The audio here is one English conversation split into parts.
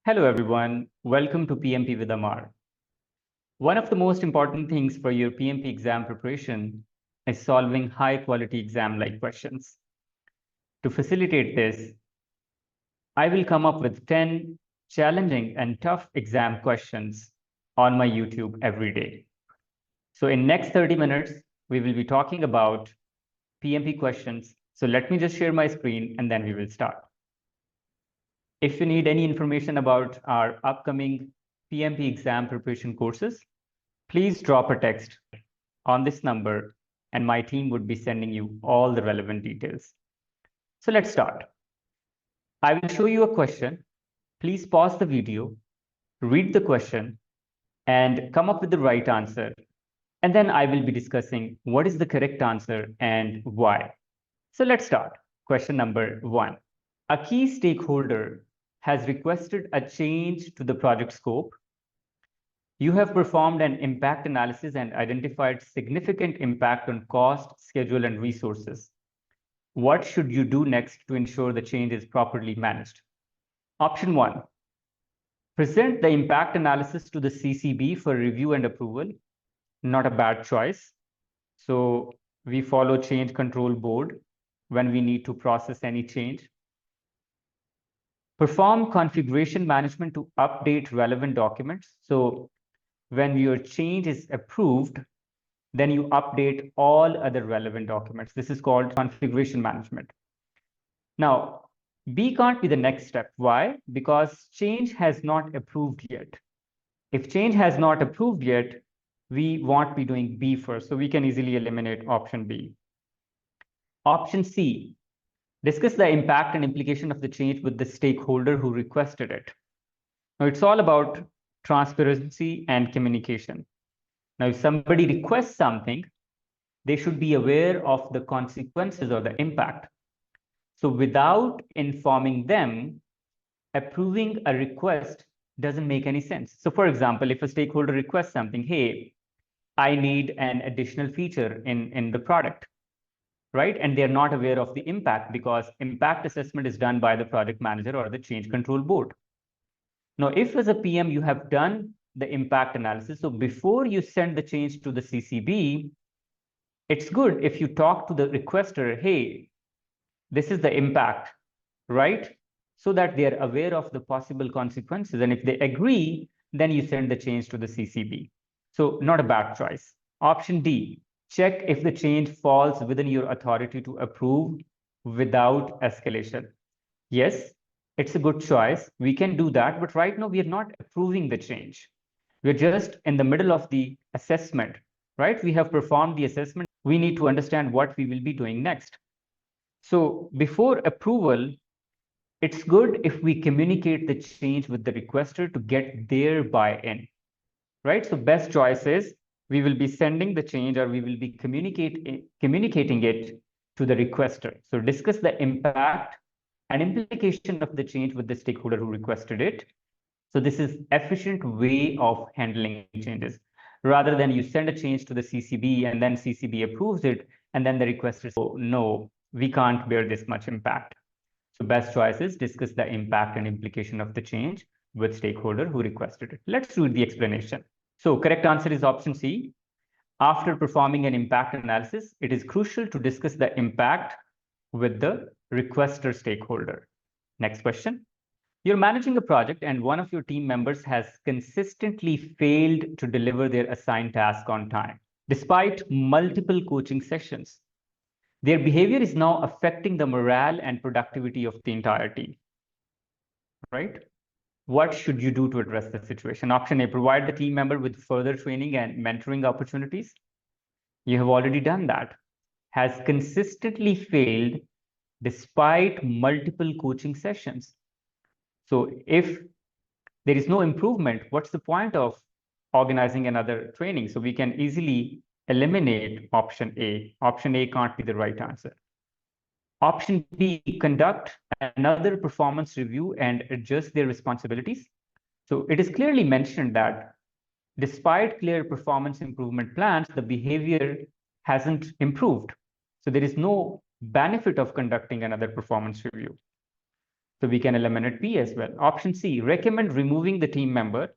Hello, everyone. Welcome to PMP with Ammar. One of the most important things for your PMP exam preparation is solving high-quality exam-like questions. To facilitate this, I will come up with 10 challenging and tough exam questions on my YouTube every day. So in next 30 minutes, we will be talking about PMP questions. So let me just share my screen and then we will start. If you need any information about our upcoming PMP exam preparation courses, please drop a text on this number and my team would be sending you all the relevant details. So let's start. I will show you a question. Please pause the video, read the question, and come up with the right answer. And then I will be discussing what is the correct answer and why. So let's start. Question number 1. A key stakeholder has requested a change to the project scope. You have performed an impact analysis and identified significant impact on cost, schedule, and resources. What should you do next to ensure the change is properly managed? Option 1, present the impact analysis to the CCB for review and approval. Not a bad choice. So we follow change control board when we need to process any change. Perform configuration management to update relevant documents. So when your change is approved, then you update all other relevant documents. This is called configuration management. Now, B can't be the next step. Why? Because change has not approved yet. If change has not approved yet, we won't be doing B first. So we can easily eliminate option B. Option C, discuss the impact and implication of the change with the stakeholder who requested it. Now, it's all about transparency and communication. Now, if somebody requests something, they should be aware of the consequences or the impact. So without informing them, approving a request doesn't make any sense. So for example, if a stakeholder requests something, hey, I need an additional feature in the product, right? And they're not aware of the impact because impact assessment is done by the project manager or the change control board. Now, if as a PM, you have done the impact analysis, so before you send the change to the CCB, it's good if you talk to the requester, hey, this is the impact, right? So that they're aware of the possible consequences. And if they agree, then you send the change to the CCB. So not a bad choice. Option D, check if the change falls within your authority to approve without escalation. Yes, it's a good choice. We can do that, but right now we are not approving the change. We're just in the middle of the assessment, right? We have performed the assessment. We need to understand what we will be doing next. So before approval, it's good if we communicate the change with the requester to get their buy-in, right? So best choice is we will be sending the change or we will be communicating it to the requester. So discuss the impact and implication of the change with the stakeholder who requested it. So this is efficient way of handling changes rather than you send a change to the CCB and then CCB approves it and then the requester says, oh, no, we can't bear this much impact. So best choice is discuss the impact and implication of the change with stakeholder who requested it. Let's read the explanation. So correct answer is option C. After performing an impact analysis, it is crucial to discuss the impact with the requester stakeholder. Next question. You're managing a project and one of your team members has consistently failed to deliver their assigned task on time, despite multiple coaching sessions. Their behavior is now affecting the morale and productivity of the entire team, right? What should you do to address the situation? Option A, provide the team member with further training and mentoring opportunities. You have already done that. Has consistently failed despite multiple coaching sessions. So if there is no improvement, what's the point of organizing another training? So we can easily eliminate option A. Option A can't be the right answer. Option B, conduct another performance review and adjust their responsibilities. So it is clearly mentioned that despite clear performance improvement plans, the behavior hasn't improved. So there is no benefit of conducting another performance review. So we can eliminate P as well. Option C, recommend removing the team member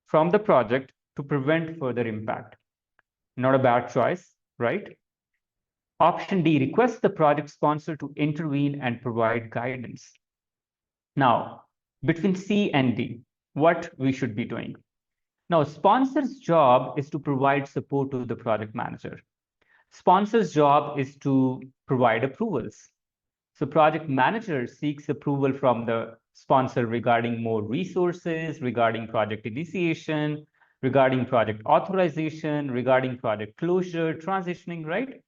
from the project to prevent further impact. Not a bad choice, right? Option D, request the project sponsor to intervene and provide guidance. Now, between C and D, what we should be doing? Now, sponsor's job is to provide support to the project manager. Sponsor's job is to provide approvals. So project manager seeks approval from the sponsor regarding more resources, regarding project initiation, regarding project authorization, regarding project closure, transitioning, right?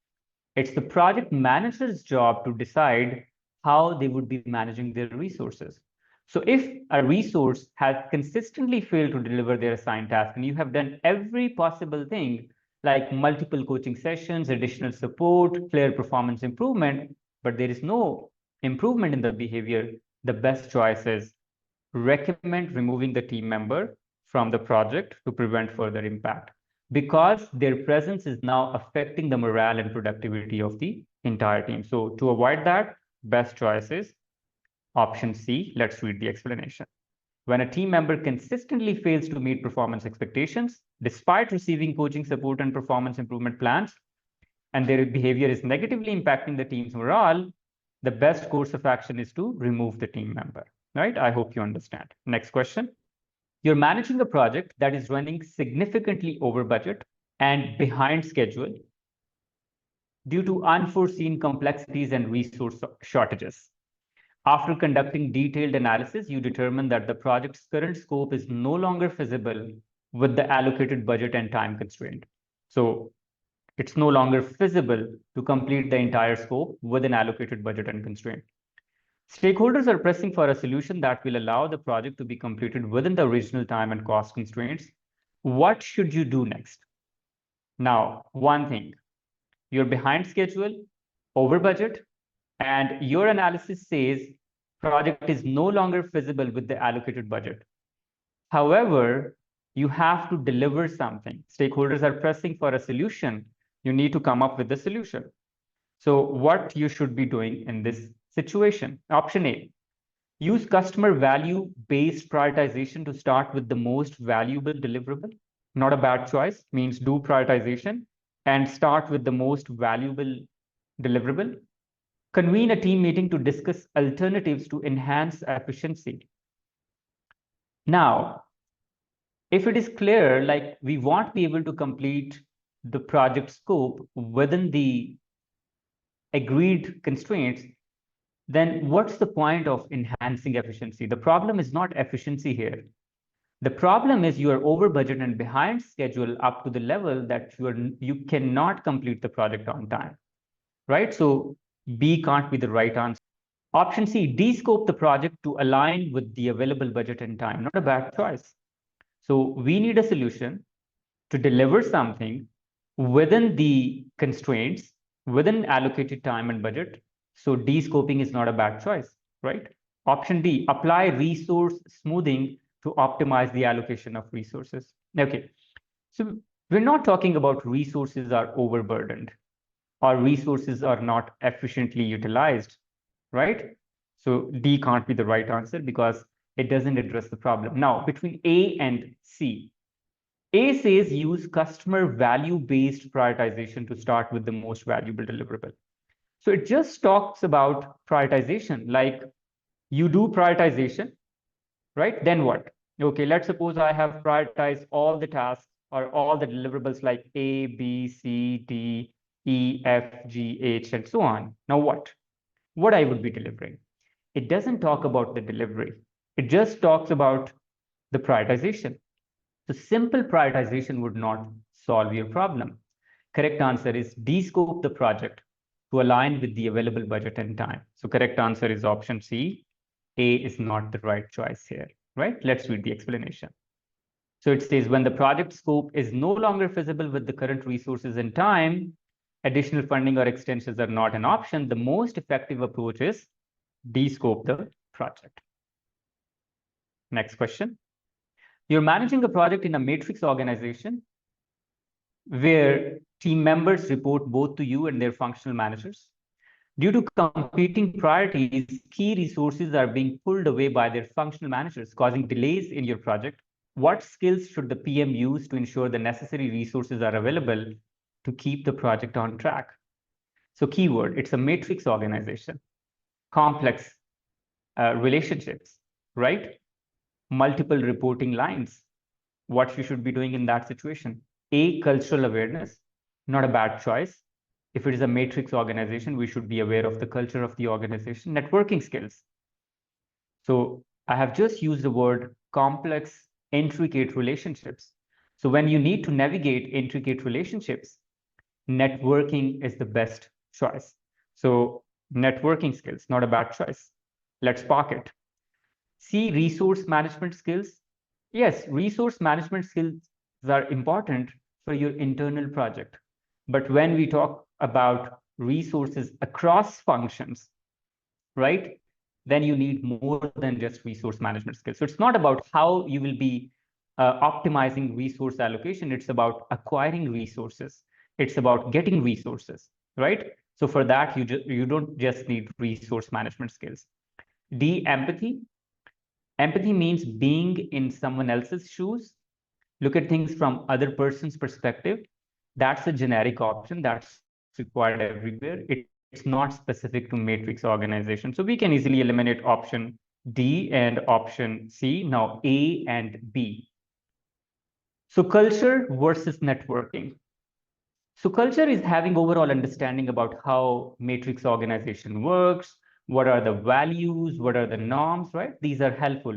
It's the project manager's job to decide how they would be managing their resources. So if a resource has consistently failed to deliver their assigned task, and you have done every possible thing, like multiple coaching sessions, additional support, clear performance improvement, but there is no improvement in the behavior, the best choice is recommend removing the team member from the project to prevent further impact, because their presence is now affecting the morale and productivity of the entire team. So to avoid that, best choice is option C. Let's read the explanation. When a team member consistently fails to meet performance expectations, despite receiving coaching support and performance improvement plans, and their behavior is negatively impacting the team's morale, the best course of action is to remove the team member, right? I hope you understand. Next question. You're managing a project that is running significantly over budget and behind schedule due to unforeseen complexities and resource shortages. After conducting detailed analysis, you determine that the project's current scope is no longer feasible with the allocated budget and time constraint. So it's no longer feasible to complete the entire scope with an allocated budget and constraint. Stakeholders are pressing for a solution that will allow the project to be completed within the original time and cost constraints. What should you do next? Now, one thing, you're behind schedule, over budget, and your analysis says project is no longer feasible with the allocated budget. However, you have to deliver something. Stakeholders are pressing for a solution. You need to come up with the solution. So what you should be doing in this situation? Option A, use customer value-based prioritization to start with the most valuable deliverable. Not a bad choice, means do prioritization and start with the most valuable deliverable. Convene a team meeting to discuss alternatives to enhance efficiency. Now, if it is clear, like we won't be able to complete the project scope within the agreed constraints, then what's the point of enhancing efficiency? The problem is not efficiency here. The problem is you are over budget and behind schedule up to the level that you cannot complete the project on time, right? So B can't be the right answer. Option C, de-scope the project to align with the available budget and time. Not a bad choice. So we need a solution to deliver something within the constraints, within allocated time and budget. So de-scoping is not a bad choice, right? Option D, apply resource smoothing to optimize the allocation of resources. Okay, so we're not talking about resources are overburdened or resources are not efficiently utilized, right? So D can't be the right answer because it doesn't address the problem. Now, between A and C, A says use customer value-based prioritization to start with the most valuable deliverable. So it just talks about prioritization, like you do prioritization, right? Then what? Okay, let's suppose I have prioritized all the tasks or all the deliverables like A, B, C, D, E, F, G, H, and so on. Now what? What I would be delivering? It doesn't talk about the delivery. It just talks about the prioritization. So simple prioritization would not solve your problem. Correct answer is de-scope the project to align with the available budget and time. So correct answer is option C. A is not the right choice here, right? Let's read the explanation. So it says when the project scope is no longer feasible with the current resources and time, additional funding or extensions are not an option. The most effective approach is de-scope the project. Next question. You're managing a project in a matrix organization where team members report both to you and their functional managers. Due to competing priorities, key resources are being pulled away by their functional managers, causing delays in your project. What skills should the PM use to ensure the necessary resources are available to keep the project on track? So keyword, it's a matrix organization, complex relationships, right? Multiple reporting lines. What you should be doing in that situation? A, cultural awareness, not a bad choice. If it is a matrix organization, we should be aware of the culture of the organization. Networking skills. So I have just used the word complex, intricate relationships. So when you need to navigate intricate relationships, networking is the best choice. So networking skills, not a bad choice. Let's park it. See, resource management skills. Yes, resource management skills are important for your internal project. But when we talk about resources across functions, right, then you need more than just resource management skills. So it's not about how you will be optimizing resource allocation. It's about acquiring resources. It's about getting resources, right? So for that, you don't just need resource management skills. D, empathy. Empathy means being in someone else's shoes, look at things from other person's perspective. That's a generic option that's required everywhere. It's not specific to matrix organization. So we can easily eliminate option D and option C. Now A and B. So culture versus networking. So culture is having overall understanding about how matrix organization works, what are the values, what are the norms, right? These are helpful.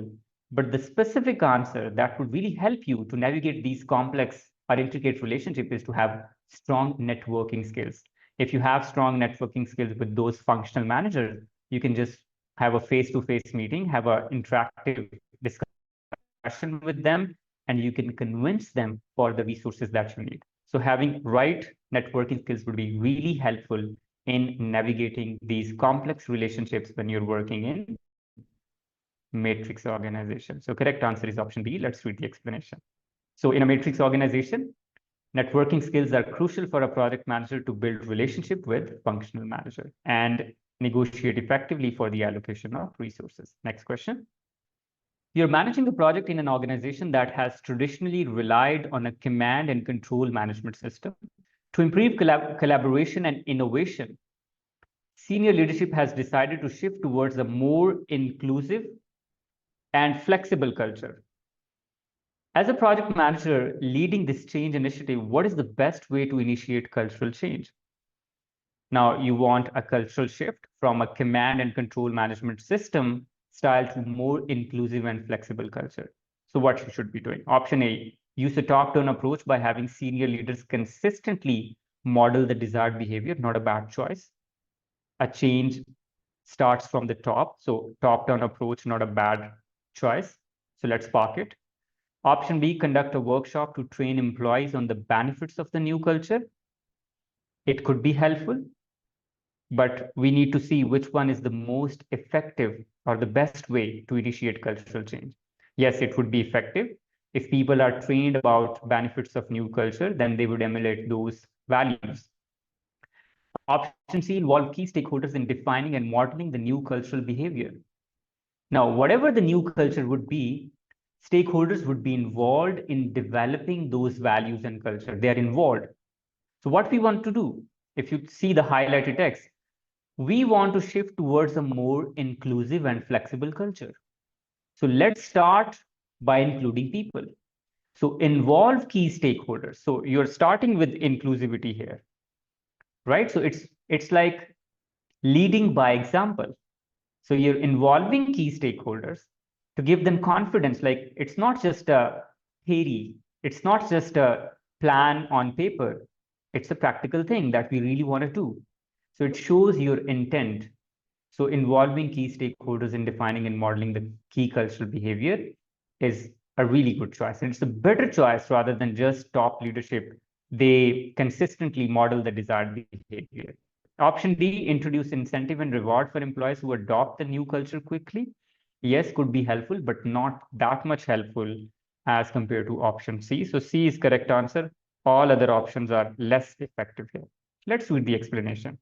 But the specific answer that would really help you to navigate these complex or intricate relationships is to have strong networking skills. If you have strong networking skills with those functional managers, you can just have a face-to-face meeting, have an interactive discussion with them, and you can convince them for the resources that you need. So having right networking skills would be really helpful in navigating these complex relationships when you're working in matrix organization. So correct answer is option B. Let's read the explanation. So in a matrix organization, networking skills are crucial for a project manager to build relationship with functional manager and negotiate effectively for the allocation of resources. Next question. You're managing a project in an organization that has traditionally relied on a command and control management system. To improve collaboration and innovation, senior leadership has decided to shift towards a more inclusive and flexible culture. As a project manager leading this change initiative, what is the best way to initiate cultural change? Now, you want a cultural shift from a command and control management system style to more inclusive and flexible culture. So what you should be doing? Option A, use a top-down approach by having senior leaders consistently model the desired behavior, not a bad choice. A change starts from the top. So top-down approach, not a bad choice. So let's park it. Option B, conduct a workshop to train employees on the benefits of the new culture. It could be helpful, but we need to see which one is the most effective or the best way to initiate cultural change. Yes, it would be effective. If people are trained about benefits of new culture, then they would emulate those values. Option C, involve key stakeholders in defining and modeling the new cultural behavior. Now, whatever the new culture would be, stakeholders would be involved in developing those values and culture. They are involved. So what we want to do, if you see the highlighted text, we want to shift towards a more inclusive and flexible culture. So let's start by including people. So involve key stakeholders. So you're starting with inclusivity here, right? So it's like leading by example. So you're involving key stakeholders to give them confidence. Like it's not just a theory, it's not just a plan on paper. It's a practical thing that we really want to do. So it shows your intent. So involving key stakeholders in defining and modeling the key cultural behavior is a really good choice. And it's a better choice rather than just top leadership. They consistently model the desired behavior. Option D, introduce incentive and reward for employees who adopt the new culture quickly. Yes, could be helpful, but not that much helpful as compared to option C. So C is correct answer. All other options are less effective here. Let's read the explanation.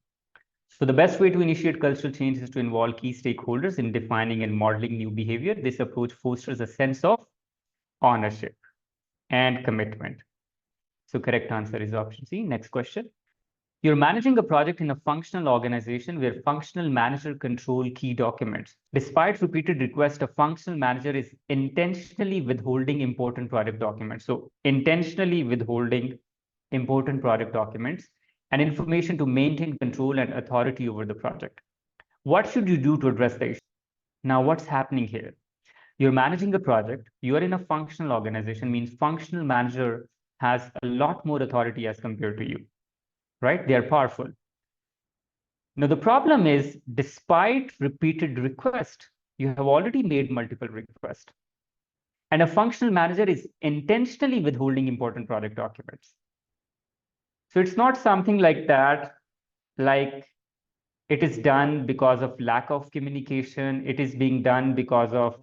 So the best way to initiate cultural change is to involve key stakeholders in defining and modeling new behavior. This approach fosters a sense of ownership and commitment. So correct answer is option C. Next question. You're managing a project in a functional organization where functional manager control key documents. Despite repeated requests, a functional manager is intentionally withholding important project documents. So intentionally withholding important project documents and information to maintain control and authority over the project. What should you do to address the issue? Now, what's happening here? You're managing a project, you are in a functional organization, means functional manager has a lot more authority as compared to you, right? They are powerful. Now, the problem is, despite repeated requests, you have already made multiple requests. And a functional manager is intentionally withholding important project documents. So it's not something like that, like it is done because of lack of communication. It is being done because of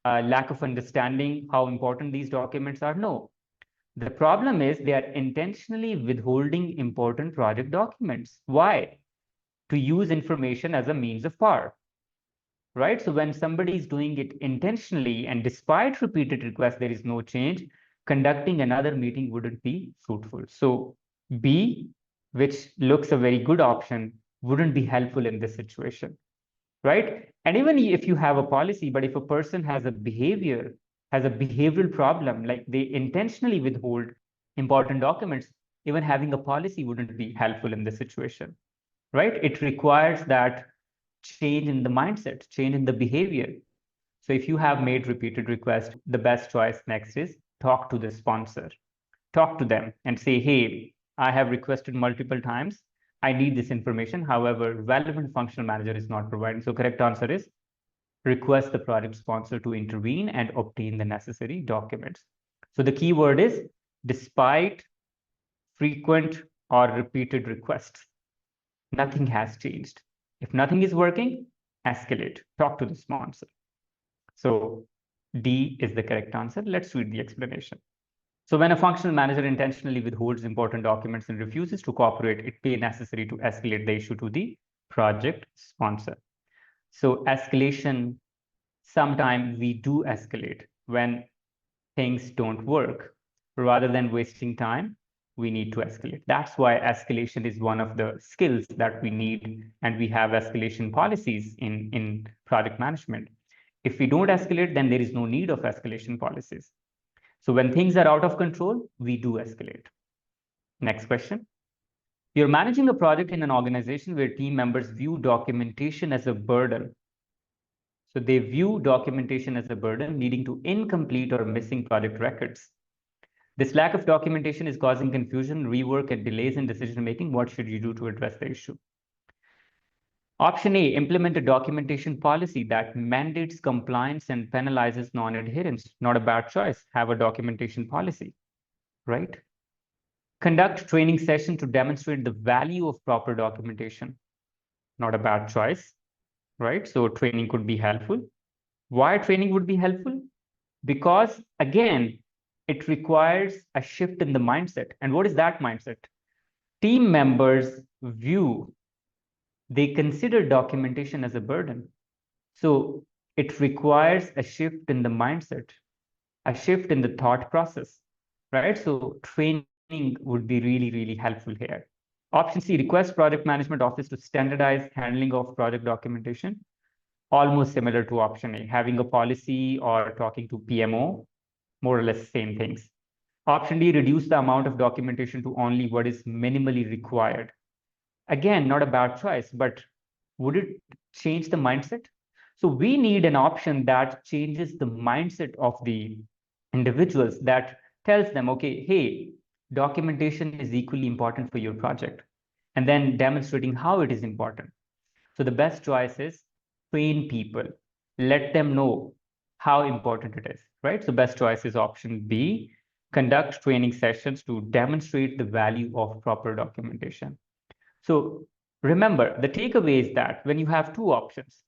lack of understanding how important these documents are. No, the problem is they are intentionally withholding important project documents. Why? To use information as a means of power, right? So when somebody is doing it intentionally and despite repeated requests, there is no change, conducting another meeting wouldn't be fruitful. So B, which looks a very good option, wouldn't be helpful in this situation, right? And even if you have a policy, but if a person has a behavioral problem, like they intentionally withhold important documents, even having a policy wouldn't be helpful in this situation, right? It requires that change in the mindset, change in the behavior. So if you have made repeated requests, the best choice next is talk to the sponsor, talk to them and say, hey, I have requested multiple times. I need this information. However, relevant functional manager is not providing. So correct answer is request the project sponsor to intervene and obtain the necessary documents. So the key word is despite frequent or repeated requests, nothing has changed. If nothing is working, escalate, talk to the sponsor. So D is the correct answer. Let's read the explanation. So when a functional manager intentionally withholds important documents and refuses to cooperate, it may be necessary to escalate the issue to the project sponsor. So escalation, sometimes we do escalate when things don't work. Rather than wasting time, we need to escalate. That's why escalation is one of the skills that we need, and we have escalation policies in project management. If we don't escalate, then there is no need of escalation policies. So when things are out of control, we do escalate. Next question. You're managing a project in an organization where team members view documentation as a burden. So they view documentation as a burden, leading to incomplete or missing project records. This lack of documentation is causing confusion, rework, and delays in decision-making. What should you do to address the issue? Option A, implement a documentation policy that mandates compliance and penalizes non-adherence. Not a bad choice. Have a documentation policy, right? Conduct training session to demonstrate the value of proper documentation. Not a bad choice, right? So training could be helpful. Why training would be helpful? Because again, it requires a shift in the mindset. And what is that mindset? Team members they consider documentation as a burden. So it requires a shift in the mindset, a shift in the thought process, right? So training would be really, really helpful here. Option C, request project management office to standardize handling of project documentation. Almost similar to option A, having a policy or talking to PMO, more or less same things. Option D, reduce the amount of documentation to only what is minimally required. Again, not a bad choice, but would it change the mindset? So we need an option that changes the mindset of the individuals, that tells them, okay, hey, documentation is equally important for your project, and then demonstrating how it is important. So the best choice is train people, let them know how important it is, right? So best choice is option B, conduct training sessions to demonstrate the value of proper documentation. So remember, the takeaway is that when you have two options,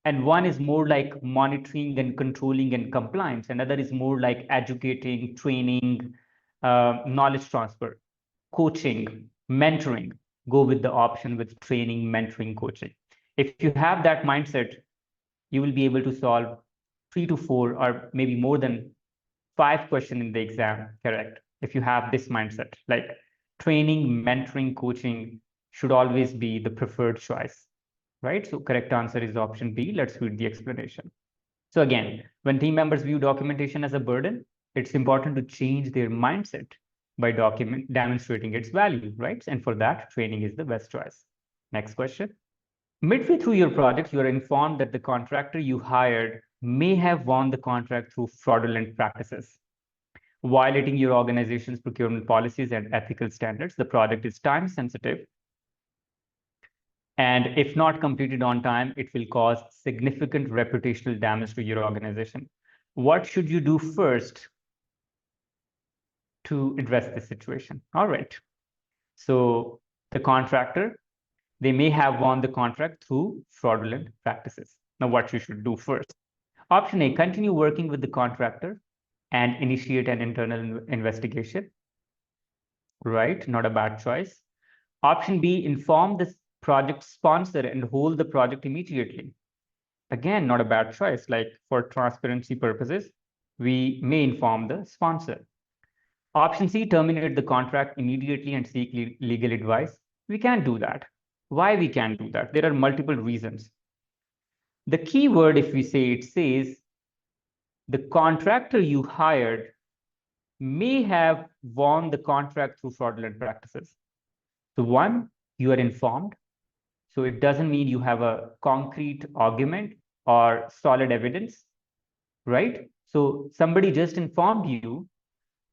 and one is more like monitoring and controlling and compliance, another is more like educating, training, knowledge transfer, coaching, mentoring. go with the option with training, mentoring, coaching. If you have that mindset, you will be able to solve 3 to 4 or maybe more than 5 questions in the exam correct. If you have this mindset, like training, mentoring, coaching should always be the preferred choice, right? So correct answer is option B. Let's read the explanation. So again, when team members view documentation as a burden, it's important to change their mindset by demonstrating its value, right? And for that, training is the best choice. Next question. Midway through your project, you are informed that the contractor you hired may have won the contract through fraudulent practices. Violating your organization's procurement policies and ethical standards, the project is time sensitive. And if not completed on time, it will cause significant reputational damage to your organization. What should you do first to address this situation? All right. So the contractor, they may have won the contract through fraudulent practices. Now, what you should do first? Option A, continue working with the contractor and initiate an internal investigation. Right, not a bad choice. Option B, inform the project sponsor and hold the project immediately. Again, not a bad choice. Like for transparency purposes, we may inform the sponsor. Option C, terminate the contract immediately and seek legal advice. We can't do that. Why we can't do that? There are multiple reasons. The key word, if we say, it says the contractor you hired may have won the contract through fraudulent practices. So one, you are informed. So it doesn't mean you have a concrete argument or solid evidence, right? So somebody just informed you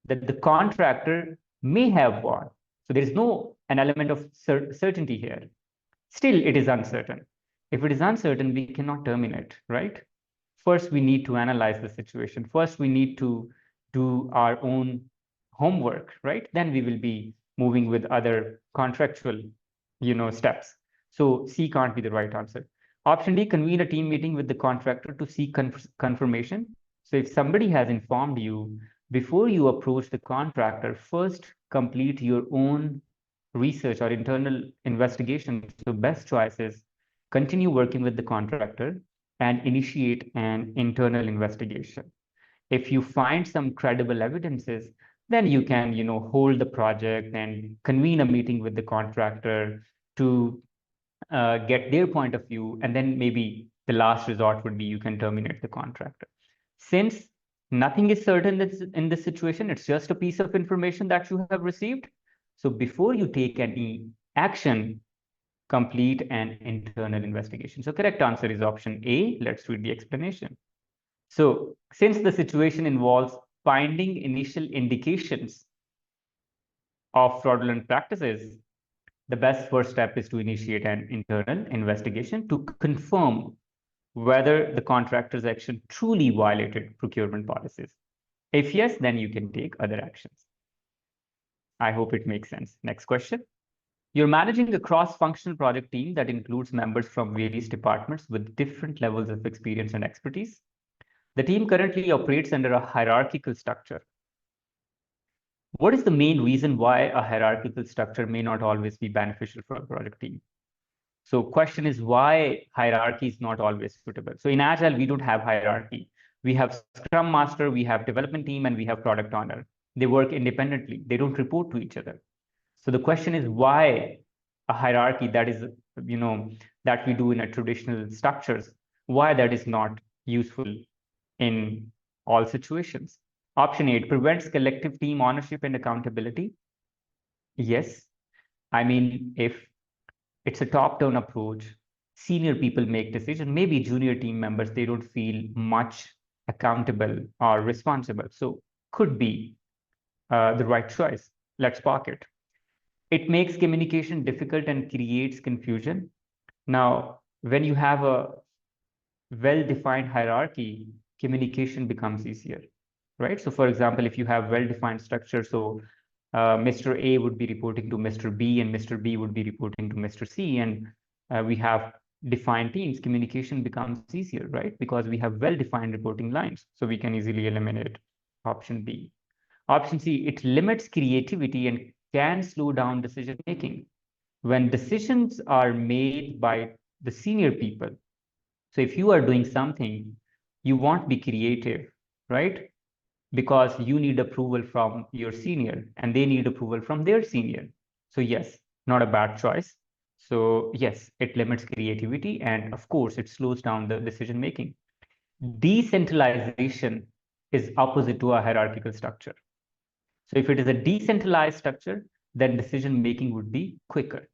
that the contractor may have won. So there is no an element of certainty here. Still, it is uncertain. If it is uncertain, we cannot terminate, right? First, we need to analyze the situation. First, we need to do our own homework, right? Then we will be moving with other contractual, steps. So C can't be the right answer. Option D, convene a team meeting with the contractor to seek confirmation. So if somebody has informed you, before you approach the contractor, first complete your own research or internal investigation. So best choice is continue working with the contractor and initiate an internal investigation. If you find some credible evidences, then you can, hold the project and convene a meeting with the contractor to get their point of view. And then maybe the last resort would be you can terminate the contractor. Since nothing is certain in this situation, it's just a piece of information that you have received. So before you take any action, complete an internal investigation. So correct answer is option A. Let's read the explanation. So since the situation involves finding initial indications of fraudulent practices, the best first step is to initiate an internal investigation to confirm whether the contractor's action truly violated procurement policies. If yes, then you can take other actions. I hope it makes sense. Next question. You're managing a cross-functional project team that includes members from various departments with different levels of experience and expertise. The team currently operates under a hierarchical structure. What is the main reason why a hierarchical structure may not always be beneficial for a project team? So question is why hierarchy is not always suitable. So in Agile, we don't have hierarchy. We have Scrum Master, we have development team, and we have product owner. They work independently. They don't report to each other. So the question is why a hierarchy that is, that we do in a traditional structures, why that is not useful in all situations. Option 8, prevents collective team ownership and accountability. Yes. I mean, if it's a top-down approach, senior people make decisions, maybe junior team members, they don't feel much accountable or responsible. So could be the right choice. Let's park it. It makes communication difficult and creates confusion. Now, when you have a well-defined hierarchy, communication becomes easier, right? So for example, if you have well-defined structure, so Mr. A would be reporting to Mr. B and Mr. B would be reporting to Mr. C, and we have defined teams, communication becomes easier, right? Because we have well-defined reporting lines, so we can easily eliminate option B. Option C, it limits creativity and can slow down decision-making. when decisions are made by the senior people. So if you are doing something, you won't be creative, right? Because you need approval from your senior and they need approval from their senior. So yes, not a bad choice. So yes, it limits creativity and of course it slows down the decision making. Decentralization is opposite to a hierarchical structure. So if it is a decentralized structure, then decision making would be quicker.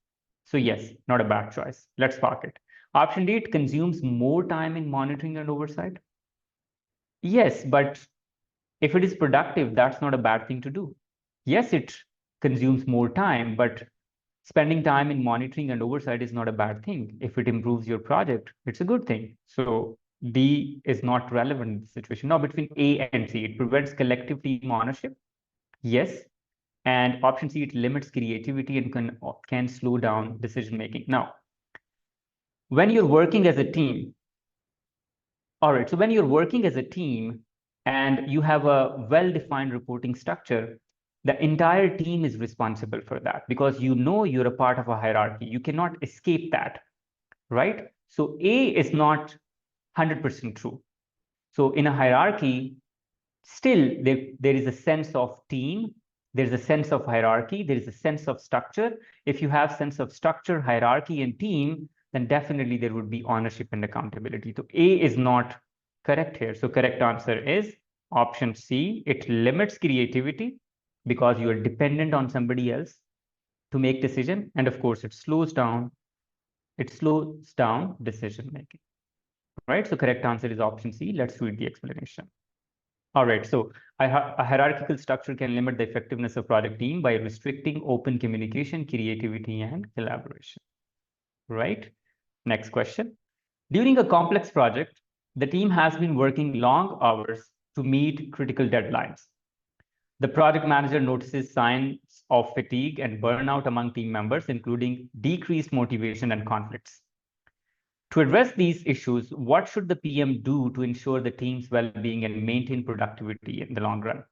So yes, not a bad choice. Let's park it. Option D, it consumes more time in monitoring and oversight. Yes, but if it is productive, that's not a bad thing to do. Yes, it consumes more time, but spending time in monitoring and oversight is not a bad thing. If it improves your project, it's a good thing. So D is not relevant in this situation. Now, between A and C, it prevents collective team ownership. Yes. And option C, it limits creativity and can slow down decision making. Now, when you're working as a team, all right, so when you're working as a team and you have a well-defined reporting structure, the entire team is responsible for that because you know you're a part of a hierarchy. You cannot escape that, right? So A is not 100% true. So in a hierarchy, still there is a sense of team, there's a sense of hierarchy, there is a sense of structure. If you have sense of structure, hierarchy, and team, then definitely there would be ownership and accountability. So A is not correct here. So correct answer is option C. It limits creativity because you are dependent on somebody else to make decision. And of course, it slows down decision making, right? So correct answer is option C. Let's read the explanation. All right, so a hierarchical structure can limit the effectiveness of project team by restricting open communication, creativity, and collaboration, right? Next question. During a complex project, the team has been working long hours to meet critical deadlines. The project manager notices signs of fatigue and burnout among team members, including decreased motivation and conflicts. To address these issues, what should the PM do to ensure the team's well-being and maintain productivity in the long run?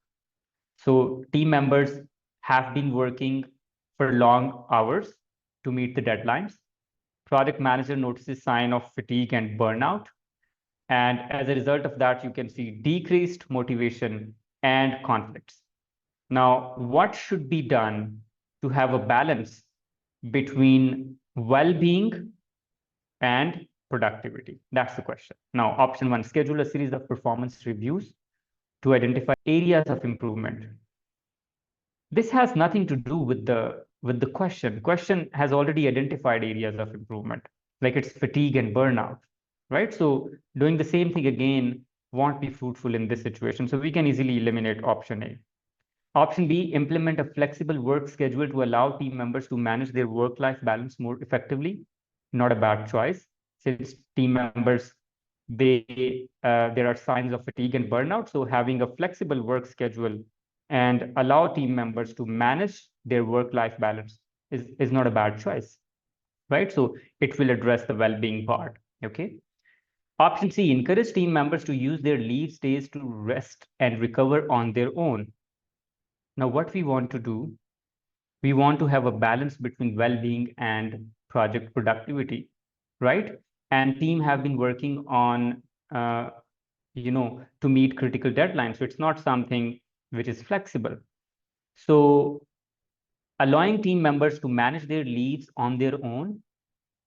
So team members have been working for long hours to meet the deadlines. Project manager notices sign of fatigue and burnout. And as a result of that, you can see decreased motivation and conflicts. Now, what should be done to have a balance between well-being and productivity? That's the question. Now, option one, schedule a series of performance reviews to identify areas of improvement. This has nothing to do with the question. Question has already identified areas of improvement, like it's fatigue and burnout, right? So doing the same thing again won't be fruitful in this situation. So we can easily eliminate option A. Option B, implement a flexible work schedule to allow team members to manage their work-life balance more effectively. Not a bad choice, since team members, there are signs of fatigue and burnout. So having a flexible work schedule and allow team members to manage their work-life balance is not a bad choice, right? So it will address the well-being part, okay? Option C, encourage team members to use their leave days to rest and recover on their own. Now, what we want to do, we want to have a balance between well-being and project productivity, right? And team have been working on, to meet critical deadlines. So it's not something which is flexible. So allowing team members to manage their leaves on their own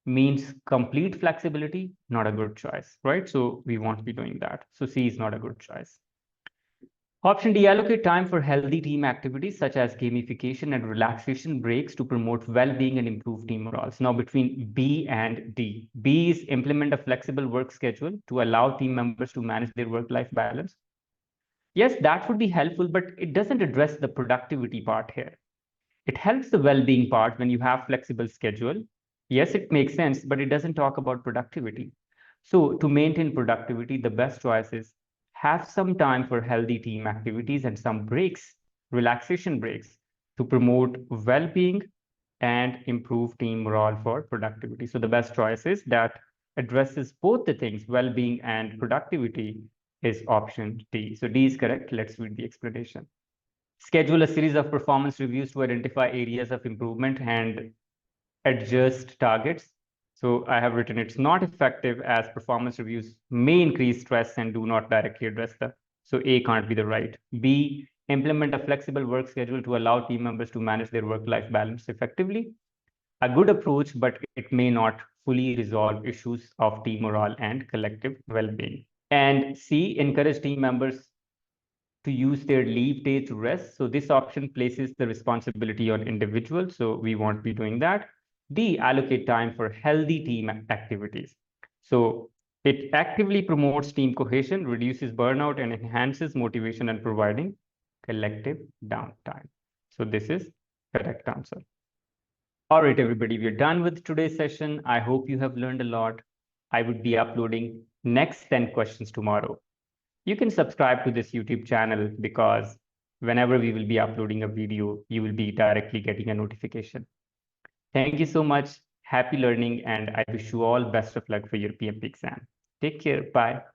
means complete flexibility, not a good choice, right? So we won't be doing that. So C is not a good choice. Option D, allocate time for healthy team activities such as gamification and relaxation breaks to promote well-being and improve team morale. Now between B and D, B is implement a flexible work schedule to allow team members to manage their work-life balance. Yes, that would be helpful, but it doesn't address the productivity part here. It helps the well-being part when you have flexible schedule. Yes, it makes sense, but it doesn't talk about productivity. So to maintain productivity, the best choice is have some time for healthy team activities and some breaks, relaxation breaks to promote well-being and improve team morale for productivity. So the best choice is that addresses both the things, well-being and productivity, is option D. So D is correct. Let's read the explanation. Schedule a series of performance reviews to identify areas of improvement. And adjust targets. So I have written it's not effective as performance reviews may increase stress and do not directly address the. So A can't be the right. B, implement a flexible work schedule to allow team members to manage their work-life balance effectively. A good approach, but it may not fully resolve issues of team morale and collective well-being. And C, encourage team members to use their leave day to rest. So this option places the responsibility on individuals. So we won't be doing that. D, allocate time for healthy team activities. So it actively promotes team cohesion, reduces burnout, and enhances motivation and providing collective downtime. So this is correct answer. All right, everybody, we're done with today's session. I hope you have learned a lot. I would be uploading next 10 questions tomorrow. You can subscribe to this YouTube channel because whenever we will be uploading a video, you will be directly getting a notification. Thank you so much. Happy learning, and I wish you all best of luck for your PMP exam. Take care. Bye.